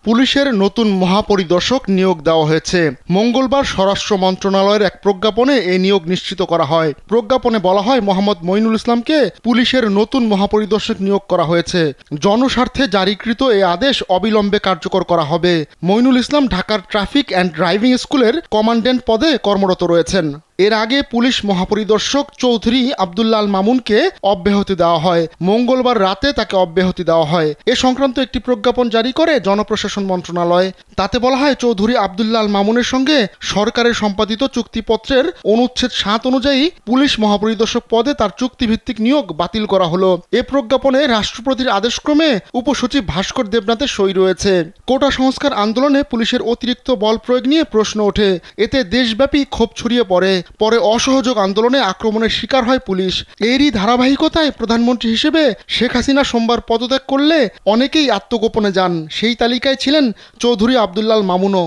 পুলিশের নতুন মহাপরিদর্শক নিয়োগ দেওয়া হয়েছে। মঙ্গলবার স্বরাষ্ট্র মন্ত্রণালয়ের এক প্রজ্ঞাপনে এই নিয়োগ নিশ্চিত করা হয়। প্রজ্ঞাপনে বলা হয়, মোহাম্মদ মঈনুল ইসলামকে পুলিশের নতুন মহাপরিদর্শক নিয়োগ করা হয়েছে। জনস্বার্থে জারিকৃত এই আদেশ অবিলম্বে কার্যকর করা হবে। মঈনুল ইসলাম ঢাকার ট্রাফিক অ্যান্ড ড্রাইভিং স্কুলের কমান্ড্যান্ট পদে কর্মরত রয়েছেন। এর আগে পুলিশ মহাপরিদর্শক চৌধুরী আব্দুল্লাহ আল মামুনকে অব্যাহতি দেওয়া হয়। মঙ্গলবার রাতে তাকে অব্যাহতি দেওয়া হয়। এ সংক্রান্ত একটি প্রজ্ঞাপন জারি করে জনপ্রশাসন মন্ত্রণালয়। তাতে বলা হয়, চৌধুরী আব্দুল্লাহ আল মামুনের সঙ্গে সরকারের সম্পাদিত চুক্তিপত্রের অনুচ্ছেদ 7 অনুযায়ী পুলিশ মহাপরিদর্শক পদে তার চুক্তিভিত্তিক নিয়োগ বাতিল করা হলো। এ প্রজ্ঞাপনে রাষ্ট্রপতির আদেশক্রমে উপসচিব ভাস্কর দেবনাথের সই রয়েছে। কোটা সংস্কার আন্দোলনে পুলিশের অতিরিক্ত বল প্রয়োগ নিয়ে প্রশ্ন ওঠে। এতে দেশব্যাপী ক্ষোভ ছড়িয়ে পরে অসহযোগ আন্দোলনে আক্রমণের শিকার হয় পুলিশ। এরই ধারাবাহিকতায় প্রধানমন্ত্রী হিসেবে শেখ হাসিনা সোমবার পদত্যাগ করলে অনেকেই আত্মগোপনে যান। সেই তালিকায় ছিলেন চৌধুরী আব্দুল্লাহ আল মামুনও।